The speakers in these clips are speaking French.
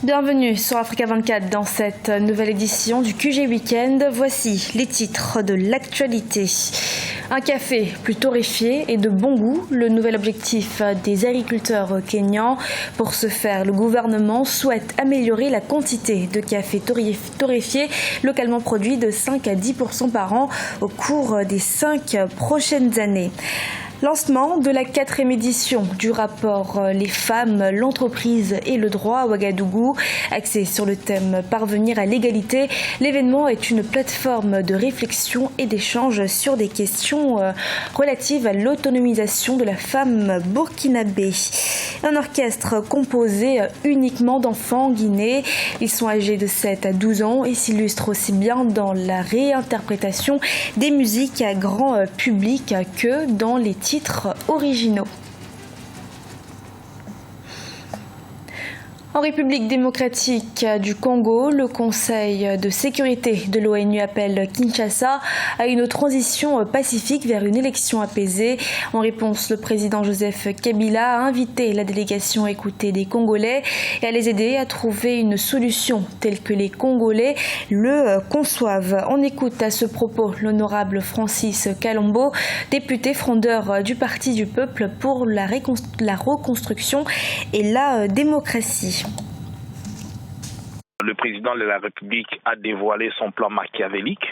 Bienvenue sur Africa 24 dans cette nouvelle édition du QG Weekend. Voici les titres de l'actualité. Un café plus torréfié et de bon goût, le nouvel objectif des agriculteurs kenyans. Pour ce faire, le gouvernement souhaite améliorer la quantité de café torréfié localement produit de 5 à 10% par an au cours des 5 prochaines années. Lancement de la 4e édition du rapport Les femmes, l'entreprise et le droit à Ouagadougou. Axé sur le thème Parvenir à l'égalité, l'événement est une plateforme de réflexion et d'échange sur des questions relatives à l'autonomisation de la femme burkinabé. Un orchestre composé uniquement d'enfants guinéens. Ils sont âgés de 7 à 12 ans et s'illustrent aussi bien dans la réinterprétation des musiques à grand public que dans les titres originaux. En République démocratique du Congo, le Conseil de sécurité de l'ONU appelle Kinshasa à une transition pacifique vers une élection apaisée. En réponse, le président Joseph Kabila a invité la délégation à écouter des Congolais et à les aider à trouver une solution telle que les Congolais le conçoivent. On écoute à ce propos l'honorable Francis Kalombo, député frondeur du Parti du Peuple pour la reconstruction et la démocratie. Le président de la République a dévoilé son plan machiavélique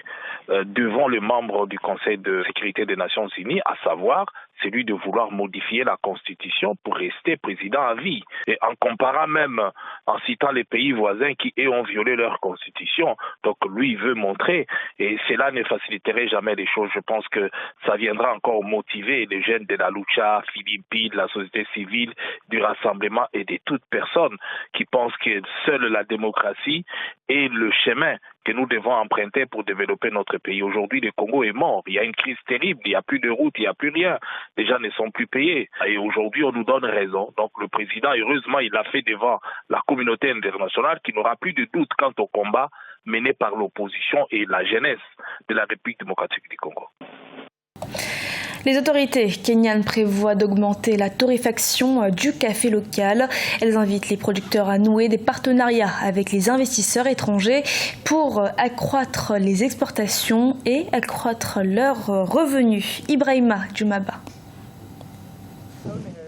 devant les membres du Conseil de sécurité des Nations Unies, à savoir celui de vouloir modifier la Constitution pour rester président à vie. Et en comparant même, en citant les pays voisins qui ont violé leur Constitution, donc lui il veut montrer, et cela ne faciliterait jamais les choses. Je pense que ça viendra encore motiver les jeunes de la Lucha, Philippi, de la société civile, du rassemblement et de toute personne qui pense que seule la démocratie est le chemin que nous devons emprunter pour développer notre pays. Aujourd'hui, le Congo est mort. Il y a une crise terrible. Il n'y a plus de route, il n'y a plus rien. Les gens ne sont plus payés. Et aujourd'hui, on nous donne raison. Donc le président, heureusement, il l'a fait devant la communauté internationale qui n'aura plus de doute quant au combat mené par l'opposition et la jeunesse de la République démocratique du Congo. Les autorités kenyanes prévoient d'augmenter la torréfaction du café local. Elles invitent les producteurs à nouer des partenariats avec les investisseurs étrangers pour accroître les exportations et accroître leurs revenus. Ibrahima Djoumaba.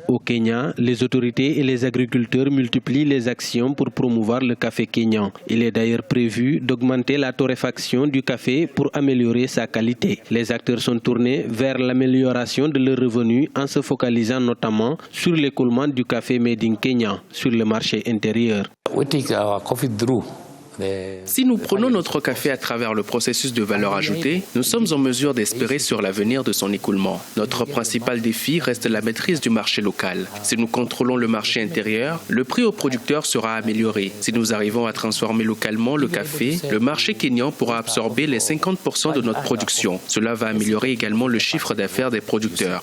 Au Kenya, les autorités et les agriculteurs multiplient les actions pour promouvoir le café kényan. Il est d'ailleurs prévu d'augmenter la torréfaction du café pour améliorer sa qualité. Les acteurs sont tournés vers l'amélioration de leurs revenus en se focalisant notamment sur l'écoulement du café made in Kenya sur le marché intérieur. Si nous prenons notre café à travers le processus de valeur ajoutée, nous sommes en mesure d'espérer sur l'avenir de son écoulement. Notre principal défi reste la maîtrise du marché local. Si nous contrôlons le marché intérieur, le prix aux producteurs sera amélioré. Si nous arrivons à transformer localement le café, le marché kényan pourra absorber les 50% de notre production. Cela va améliorer également le chiffre d'affaires des producteurs.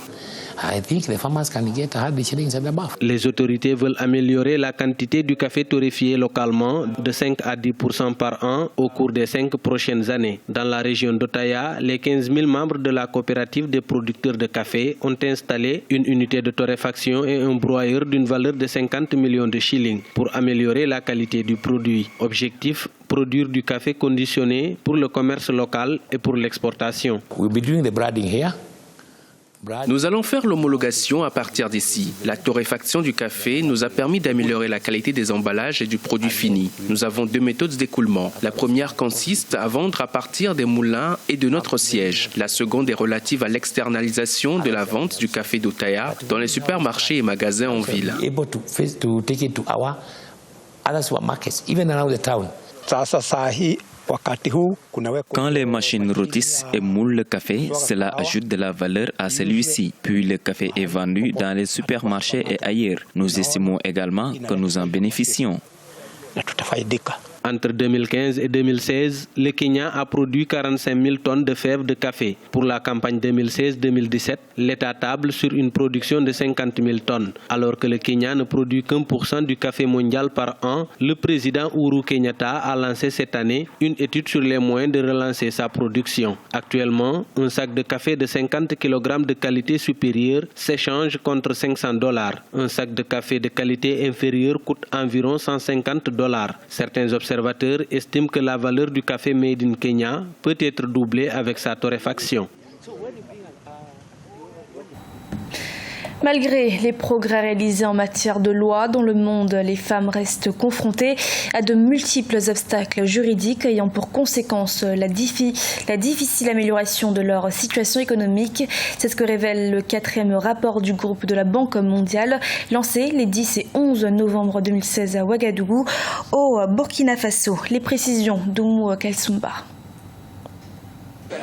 Les autorités veulent améliorer la quantité du café torréfié localement de 5 à 10% par an au cours des 5 prochaines années. Dans la région d'Otaya, les 15 000 membres de la coopérative des producteurs de café ont installé une unité de torréfaction et un broyeur d'une valeur de 50 millions de shillings pour améliorer la qualité du produit. Objectif, produire du café conditionné pour le commerce local et pour l'exportation. Nous allons faire l'homologation à partir d'ici. La torréfaction du café nous a permis d'améliorer la qualité des emballages et du produit fini. Nous avons 2 méthodes d'écoulement. La première consiste à vendre à partir des moulins et de notre siège. La seconde est relative à l'externalisation de la vente du café d'Otaya dans les supermarchés et magasins en ville. Quand les machines rôtissent et moulent le café, cela ajoute de la valeur à celui-ci. Puis le café est vendu dans les supermarchés et ailleurs. Nous estimons également que nous en bénéficions. Entre 2015 et 2016, le Kenya a produit 45 000 tonnes de fèves de café. Pour la campagne 2016-2017, l'État table sur une production de 50 000 tonnes. Alors que le Kenya ne produit qu'1% du café mondial par an, le président Uhuru Kenyatta a lancé cette année une étude sur les moyens de relancer sa production. Actuellement, un sac de café de 50 kg de qualité supérieure s'échange contre $500. Un sac de café de qualité inférieure coûte environ $150. Certains observateurs estiment que la valeur du café made in Kenya peut être doublée avec sa torréfaction. Malgré les progrès réalisés en matière de loi dans le monde, les femmes restent confrontées à de multiples obstacles juridiques ayant pour conséquence la difficile amélioration de leur situation économique. C'est ce que révèle le 4e rapport du groupe de la Banque mondiale lancé les 10 et 11 novembre 2016 à Ouagadougou, au Burkina Faso. Les précisions d'Oumou Kalsoumba.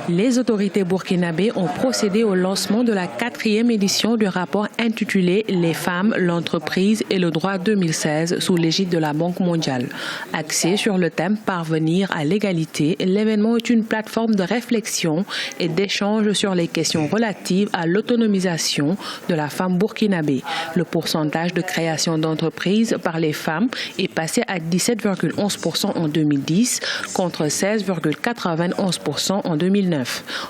Les autorités burkinabées ont procédé au lancement de la 4e édition du rapport intitulé « Les femmes, l'entreprise et le droit 2016 » sous l'égide de la Banque mondiale. Axé sur le thème « Parvenir à l'égalité », l'événement est une plateforme de réflexion et d'échange sur les questions relatives à l'autonomisation de la femme burkinabé. Le pourcentage de création d'entreprises par les femmes est passé à 17,11% en 2010 contre 16,91% en 2009.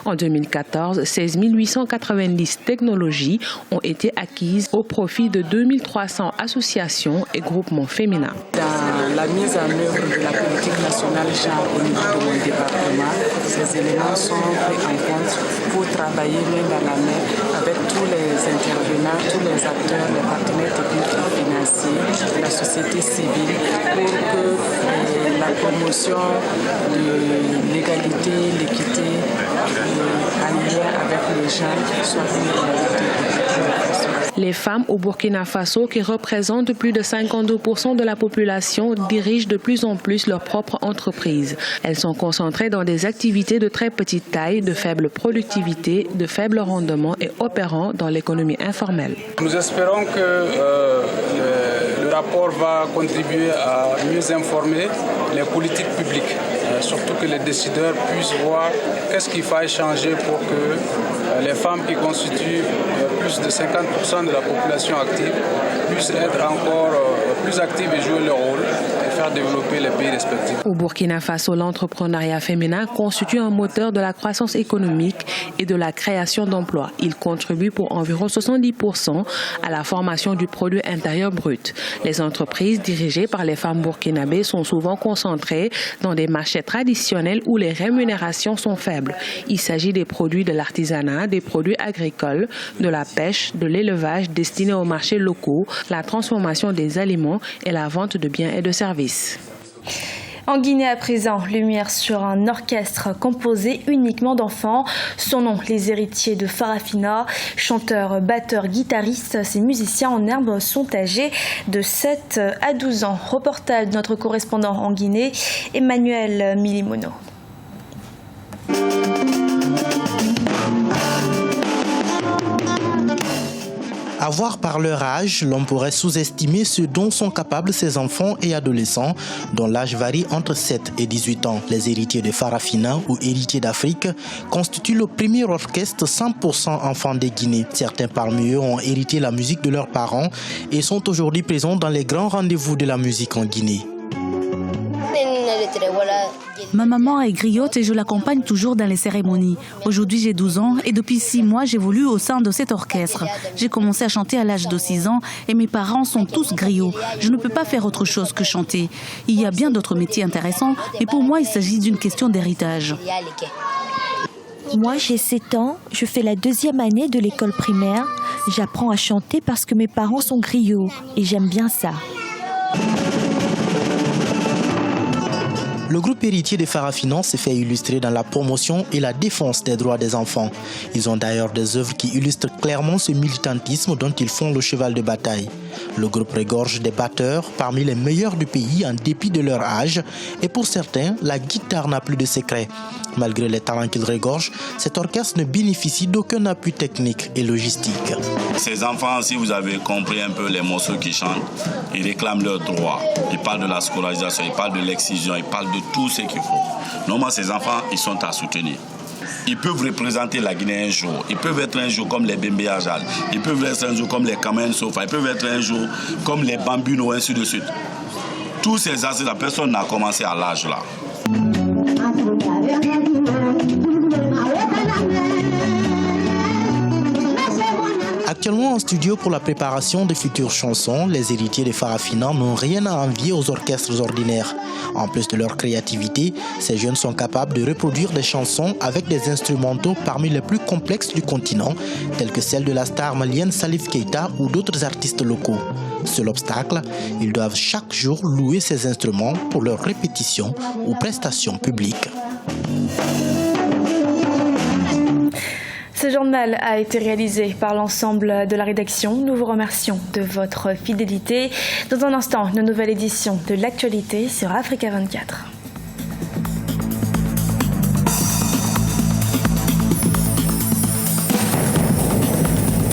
En 2014, 16 890 technologies ont été acquises au profit de 2300 associations et groupements féminins. Dans la mise en œuvre de la politique nationale genre au niveau de mon département, ces éléments sont pris en compte pour travailler main dans la main avec tous les intervenants, tous les acteurs, les partenaires techniques et financiers, la société civile, pour que la promotion de l'égalité, l'équité en lien avec les gens soit une réalité. Les femmes au Burkina Faso, qui représentent plus de 52% de la population, dirigent de plus en plus leur propre entreprise. Elles sont concentrées dans des activités de très petite taille, de faible productivité, de faible rendement et opérant dans l'économie informelle. Nous espérons que le rapport va contribuer à mieux informer les politiques publiques, surtout que les décideurs puissent voir qu'est-ce qu'il faut changer pour que les femmes qui constituent plus de 50% de la population active puissent être encore plus actives et jouer leur rôle et faire développer les pays respectifs. Au Burkina Faso, l'entrepreneuriat féminin constitue un moteur de la croissance économique et de la création d'emplois. Il contribue pour environ 70% à la formation du produit intérieur brut. Les entreprises dirigées par les femmes burkinabées sont souvent concentrées dans des marchés traditionnels où les rémunérations sont faibles. Il s'agit des produits de l'artisanat, des produits agricoles, de la pêche, de l'élevage destinés aux marchés locaux, la transformation des aliments et la vente de biens et de services. En Guinée à présent, lumière sur un orchestre composé uniquement d'enfants. Son nom, les héritiers de Farafina. Chanteurs, batteurs, guitaristes, ces musiciens en herbe sont âgés de 7 à 12 ans. Reportage de notre correspondant en Guinée, Emmanuel Milimono. À voir par leur âge, l'on pourrait sous-estimer ce dont sont capables ces enfants et adolescents, dont l'âge varie entre 7 et 18 ans. Les héritiers de Farafina ou héritiers d'Afrique constituent le premier orchestre 100% enfants des Guinées. Certains parmi eux ont hérité la musique de leurs parents et sont aujourd'hui présents dans les grands rendez-vous de la musique en Guinée. Ma maman est griotte et je l'accompagne toujours dans les cérémonies. Aujourd'hui, j'ai 12 ans et depuis 6 mois, j'évolue au sein de cet orchestre. J'ai commencé à chanter à l'âge de 6 ans et mes parents sont tous griots. Je ne peux pas faire autre chose que chanter. Il y a bien d'autres métiers intéressants, mais pour moi, il s'agit d'une question d'héritage. Moi, j'ai 7 ans, je fais la 2e année de l'école primaire. J'apprends à chanter parce que mes parents sont griots et j'aime bien ça. Le groupe héritier de Farafina s'est fait illustrer dans la promotion et la défense des droits des enfants. Ils ont d'ailleurs des œuvres qui illustrent clairement ce militantisme dont ils font le cheval de bataille. Le groupe regorge des batteurs parmi les meilleurs du pays en dépit de leur âge et pour certains, la guitare n'a plus de secret. Malgré les talents qu'il regorge, cet orchestre ne bénéficie d'aucun appui technique et logistique. Ces enfants, si vous avez compris un peu les morceaux qu'ils chantent, ils réclament leurs droits. Ils parlent de la scolarisation, ils parlent de l'excision, ils parlent de tout ce qu'il faut. Normalement, ces enfants, ils sont à soutenir. Ils peuvent représenter la Guinée un jour. Ils peuvent être un jour comme les Bembe Ajal. Ils peuvent être un jour comme les Kamen Sofa. Ils peuvent être un jour comme les Bambuno, ainsi de suite. Tous ces artistes, la personne n'a commencé à l'âge là. Actuellement en studio pour la préparation de futures chansons, les héritiers de Farafina n'ont rien à envier aux orchestres ordinaires. En plus de leur créativité, ces jeunes sont capables de reproduire des chansons avec des instrumentaux parmi les plus complexes du continent, tels que celles de la star malienne Salif Keita ou d'autres artistes locaux. Seul obstacle, ils doivent chaque jour louer ces instruments pour leurs répétitions ou prestations publiques. Ce journal a été réalisé par l'ensemble de la rédaction. Nous vous remercions de votre fidélité. Dans un instant, une nouvelle édition de l'actualité sur Africa 24.